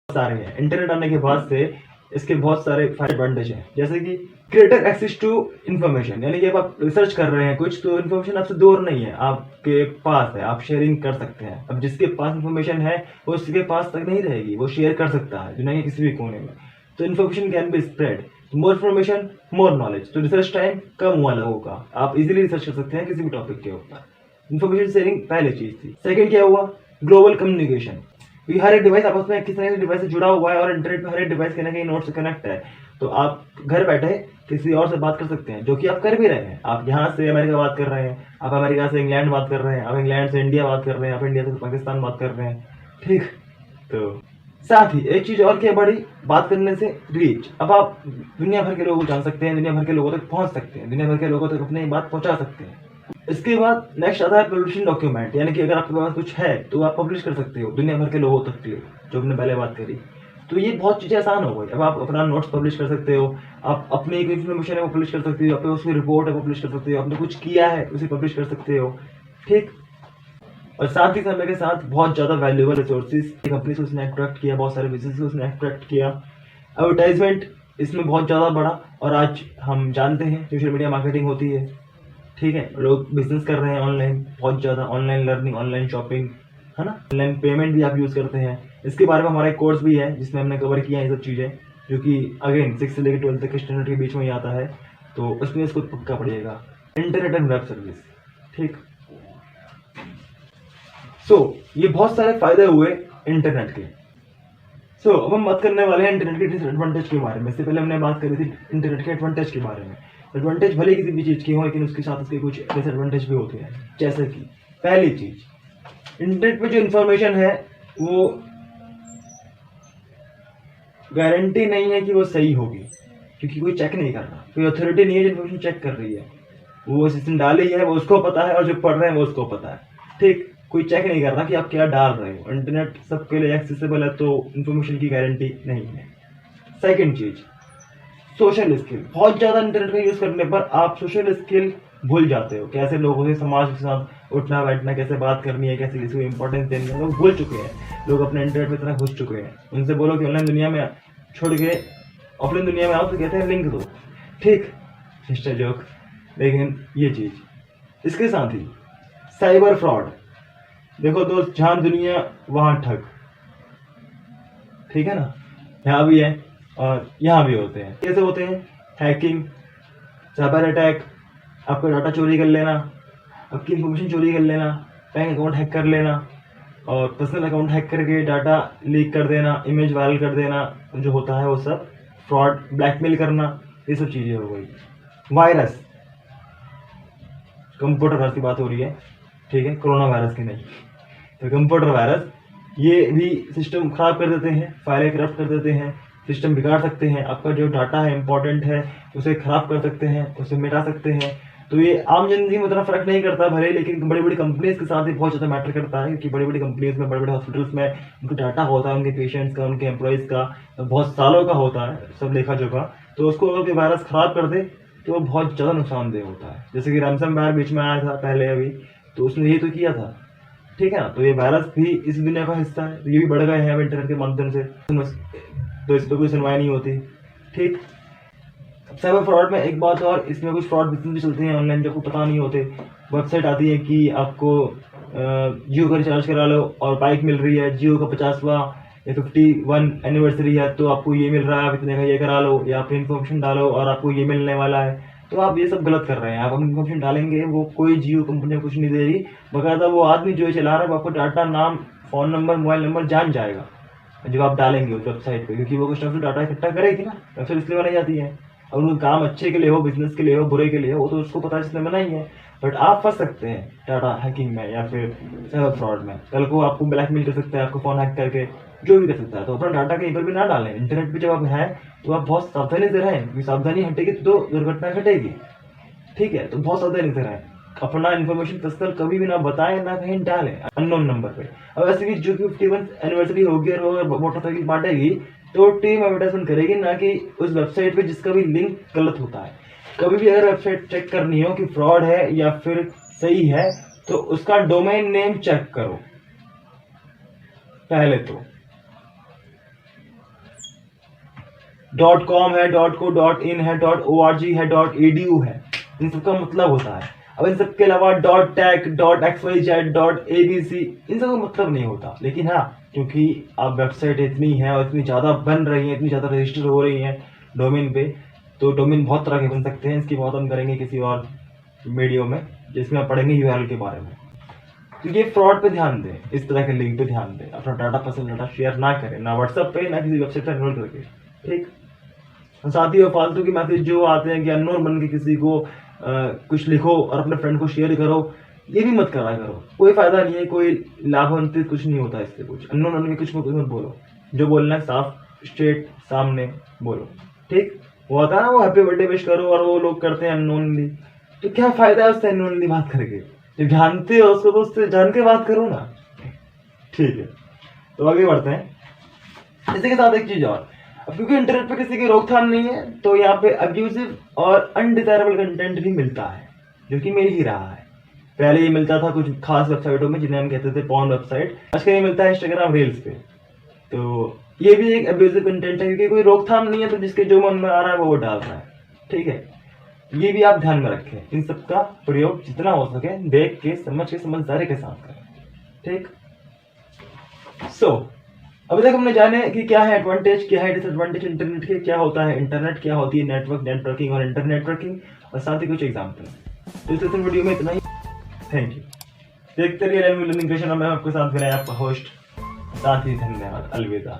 सारे हैं। इंटरनेट आने के बाद से इसके बहुत सारे एडवांटेज हैं, जैसे कि ग्रेटर एक्सेस टू इन्फॉर्मेशन, यानी कि अब आप रिसर्च कर रहे हैं कुछ, तो इन्फॉर्मेशन आपसे दूर नहीं है, आपके पास है, आप शेयरिंग कर सकते हैं। अब जिसके पास इन्फॉर्मेशन है वो उसके पास तक नहीं रहेगी, वो शेयर कर सकता है दुनिया के किसी भी कोने में। तो information can be spread, more information more knowledge. तो रिसर्च टाइम कम हुआ लोगों का, आप इजीली रिसर्च कर सकते हैं किसी भी टॉपिक के ऊपर। इन्फॉर्मेशन शेयरिंग पहली चीज थी। सेकंड क्या हुआ? Global communication. हर एक डिवाइस आपस में किसी न किसी डिवाइस से जुड़ा हुआ है, और इंटरनेट में हर एक डिवाइस कहीं ना कहीं नोड से कनेक्ट है। तो आप घर बैठे किसी और से बात कर सकते हैं, जो कि आप कर भी रहे हैं। आप यहाँ से अमेरिका बात कर रहे हैं, आप अमेरिका से इंग्लैंड बात कर रहे हैं, आप इंग्लैंड से इंडिया बात कर रहे हैं, आप इंडिया से पाकिस्तान बात कर रहे हैं। ठीक, तो साथ ही एक चीज और क्या बड़ी बात करने से, रीच। अब आप दुनिया भर के लोगों को जान सकते हैं, दुनिया भर के लोगों तक पहुंच सकते हैं, दुनिया भर के लोगों तक अपनी बात पहुंचा सकते हैं। इसके बाद नेक्स्ट आता है पब्लिशिंग डॉक्यूमेंट, यानी कि अगर आपके पास कुछ है तो आप पब्लिश कर सकते हो दुनिया भर के लोगों तक के लिए, जो हमने पहले बात करी। तो ये बहुत चीज़ें आसान हो गई। अब आप अपना नोट्स पब्लिश कर सकते हो, आप अपनी एक इन्फॉर्मेशन है वो पब्लिश कर सकते हो, आप उसकी रिपोर्ट है वो पब्लिश कर सकते हो, आपने कुछ किया है उसे पब्लिश कर सकते हो। ठीक, और साथ ही समय के साथ बहुत ज़्यादा वैल्यूएबल रिसोर्सेज कंपनी से उसने अट्रैक्ट किया, बहुत सारे बिजनेस से उसने अट्रैक्ट किया। एडवर्टाइजमेंट इसमें बहुत ज़्यादा बढ़ा, और आज हम जानते हैं सोशल मीडिया मार्केटिंग होती है। ठीक है, लोग बिजनेस कर रहे हैं ऑनलाइन, बहुत ज़्यादा ऑनलाइन लर्निंग, ऑनलाइन शॉपिंग, है ना, ऑनलाइन पेमेंट भी आप यूज़ करते हैं। इसके बारे में हमारा एक कोर्स भी है जिसमें हमने कवर किया है ये सब चीज़ें, जो कि अगेन 6 से लेकर 12 तक के स्टैंडर्ड के बीच में ही आता है, तो उसमें इसको पक्का पड़िएगा। Internet and web service. ठीक, ये बहुत सारे फायदे हुए इंटरनेट के। अब हम बात करने वाले हैं इंटरनेट के डिसएडवांटेज के बारे में। इससे पहले हमने बात करी थी इंटरनेट के एडवांटेज के बारे में। एडवांटेज भले किसी भी चीज़ की हो, लेकिन उसके साथ उसके कुछ डिसएडवांटेज भी होते हैं। जैसे कि पहली चीज, इंटरनेट पे जो इन्फॉर्मेशन है वो गारंटी नहीं है कि वो सही होगी, क्योंकि कोई चेक नहीं कर रहा, कोई अथॉरिटी नहीं है जो इन्फॉर्मेशन चेक कर रही है। वो सिस्टम डाली है वो उसको पता है, और जो पढ़ रहे हैं वो उसको पता है। ठीक, कोई चेक नहीं कर रहा कि आप क्या डाल रहे हो। इंटरनेट सबके लिए एक्सेसिबल है, तो इन्फॉर्मेशन की गारंटी नहीं है। सेकंड चीज, सोशल स्किल। बहुत ज़्यादा इंटरनेट का यूज़ करने पर आप सोशल स्किल भूल जाते हो, कैसे लोगों से, समाज के साथ उठना बैठना, कैसे बात करनी है, कैसे किसी को इंपॉर्टेंस देनी है, लोग भूल चुके हैं। लोग अपने इंटरनेट में इतना घुस चुके हैं, उनसे बोलो कि ऑनलाइन दुनिया में छोड़ के ऑफलाइन दुनिया में आओ तो कहते हैं लिंक दो। ठीक, सिस्टर जोक। लेकिन ये चीज़, इसके साथ ही साइबर फ्रॉड। देखो दोस्त, जहाँ दुनिया वहाँ ठग। ठीक है ना, यहाँ भी है और यहाँ भी होते हैं। कैसे होते हैं? हैकिंग, साइबर अटैक, आपका डाटा चोरी कर लेना, आपकी इन्फॉर्मेशन चोरी कर लेना, बैंक अकाउंट हैक कर लेना, और पर्सनल अकाउंट हैक करके डाटा लीक कर देना, इमेज वायरल कर देना, जो होता है वो सब फ्रॉड। ब्लैकमेल करना, ये सब चीज़ें हो गई। वायरस, कंप्यूटर वायरस की बात हो रही है, ठीक है, कोरोना वायरस की नहीं। तो कंप्यूटर वायरस ये भी सिस्टम खराब कर देते हैं, फाइलें करप्ट कर देते हैं, सिस्टम बिगाड़ सकते हैं, आपका जो डाटा है इंपॉर्टेंट है उसे खराब कर सकते हैं, उसे मिटा सकते हैं। तो ये आम जिंदगी में उतना फर्क नहीं करता भले, लेकिन बड़ी बड़ी कंपनीज के साथ ही बहुत ज़्यादा मैटर करता है, क्योंकि बड़ी बड़ी कंपनीज में, बड़े बड़े हॉस्पिटल्स में उनका डाटा होता है, उनके पेशेंट्स का, उनके एम्प्लॉयज़ का, बहुत सालों का होता है, सब लेखा जोखा। तो उसको अगर कोई वायरस खराब कर दे तो वो बहुत ज़्यादा नुकसानदेह होता है। जैसे कि रैंसमवेयर बीच में आया था पहले अभी, तो उसने ये तो किया था। ठीक है ना, तो ये वायरस भी इस दुनिया का हिस्सा है, तो ये भी बढ़ गए हैं अब इंटरनेट के माध्यम से, तो इस पर कोई सुनवाई नहीं होती। ठीक, साइबर फ्रॉड में एक बात और, इसमें कुछ फ्रॉड बिजनेस भी चलते हैं ऑनलाइन जो आपको पता नहीं होते। वेबसाइट आती है कि आपको जियो का रिचार्ज करा लो और बाइक मिल रही है, जियो का 50वां या 51 एनिवर्सरी है तो आपको ये मिल रहा है, आप इतने का ये करा लो, या अपनी इन्फॉर्मेशन डालो और आपको ये मिलने वाला है। तो आप ये सब गलत कर रहे हैं। आप अपनी इन्फॉर्मेशन डालेंगे, वो कोई जियो कंपनी कुछ नहीं दे रही, बकायदा वो आदमी जो चला रहा है वो आपको डाटा, नाम, फ़ोन नंबर, मोबाइल नंबर जान जाएगा जब आप डालेंगे उस वेबसाइट पे, क्योंकि वो कुछ ना कुछ डाटा इकट्ठा करेगी ना। वेबसाइट इसलिए बनाई जाती है, और उनका काम अच्छे के लिए हो, बिजनेस के लिए हो, बुरे के लिए हो, तो उसको पता है जिसने बनाई है। बट आप फंस सकते हैं डाटा हैकिंग में या फिर साइबर फ्रॉड में। कल को आपको ब्लैकमेल कर सकता है, आपको फ़ोन हैक करके जो भी कर सकता है। तो अपना डाटा कहीं पर भी ना डालें। इंटरनेट पर जब आप हैं तो आप बहुत सावधानी से रहें, क्योंकि सावधानी हटेगी तो दुर्घटना घटेगी। ठीक है, तो बहुत सावधानी से रहें, अपना इन्फॉर्मेशन पर्सनल कभी भी ना बताएं, ना कहीं डालें अननोन नंबर पे। अब ऐसे भी जो कि 51 एनिवर्सरी होगी और वो मोटरसाइकिल बांटेगी तो टीम एडवर्टाइजमेंट करेगी, ना कि उस वेबसाइट पे जिसका भी लिंक गलत होता है। कभी भी अगर वेबसाइट चेक करनी हो कि फ्रॉड है या फिर सही है, तो उसका डोमेन नेम चेक करो पहले तो। .com है, .co.in है, .org है, .edu है, इन सबका मतलब होता है। अब इन सबके अलावा .tech, .xyz, .abc इन सबका मतलब नहीं होता। लेकिन हाँ, क्योंकि अब वेबसाइट इतनी है और इतनी ज़्यादा बन रही है, इतनी ज़्यादा रजिस्टर हो रही है डोमेन पे, तो डोमेन बहुत तरह के बन सकते हैं। इसकी बात हम करेंगे किसी और वीडियो में, जिसमें आप पढ़ेंगे यूआरएल के बारे में। तो ये फ्रॉड पे ध्यान दें, इस तरह के लिंक पे ध्यान दें, अपना डाटा, पर्सनल डाटा शेयर ना करें, ना व्हाट्सएप पे, ना किसी वेबसाइट पर एनरोल करके, ठीक। साथ ही फालतू के मैसेज जो आते हैं कि अननोन बन के किसी को कुछ लिखो और अपने फ्रेंड को शेयर करो, ये भी मत करा करो। कोई फायदा नहीं है, कोई लाभान्वित कुछ नहीं होता इससे। कुछ अननोन बन के कुछ मत बोलो, जो बोलना है साफ स्ट्रेट सामने बोलो, ठीक। वो होता है ना, वो हैप्पी बर्थडे विश करो और वो लोग करते हैं अननोनली, तो क्या फायदा है उससे अननोनली बात करके? जब जानते हो उसको तो उससे जान के बात करो ना, ठीक है। तो आगे बढ़ते हैं। इसी के साथ एक चीज और, अब क्योंकि इंटरनेट पे किसी की रोकथाम नहीं है, तो यहाँ पे अब्यूजिव और अनडिजायरेबल कंटेंट भी मिलता है, जो कि मिल ही रहा है। पहले ये मिलता था कुछ खास वेबसाइटों में, जिन्हें हम कहते थे पॉर्न वेबसाइट, आजकल ये मिलता है इंस्टाग्राम रील्स पे। तो ये भी एक अब्यूजिव कंटेंट है, क्योंकि कोई रोकथाम नहीं है, तो जिसके जो मन में आ रहा है वो डाल रहा है, ठीक है। ये भी आप ध्यान में रखें, इन सब का प्रयोग जितना हो सके देख के, समझ के, समझदारी के साथ करें, ठीक। अभी तक हमने जाने कि क्या है एडवांटेज, क्या है डिसएडवांटेज इंटरनेट के, क्या होता है इंटरनेट, क्या होती है नेटवर्क, नेटवर्किंग और इंटरनेटवर्किंग, और साथ ही कुछ एग्जाम्पल। तो इस वीडियो में इतना ही। Thank you. देखते रहिए लर्निंग क्वेश्चन, मैं आपके साथ मेरा आपका होस्ट, साथ ही धन्यवाद। अलविदा।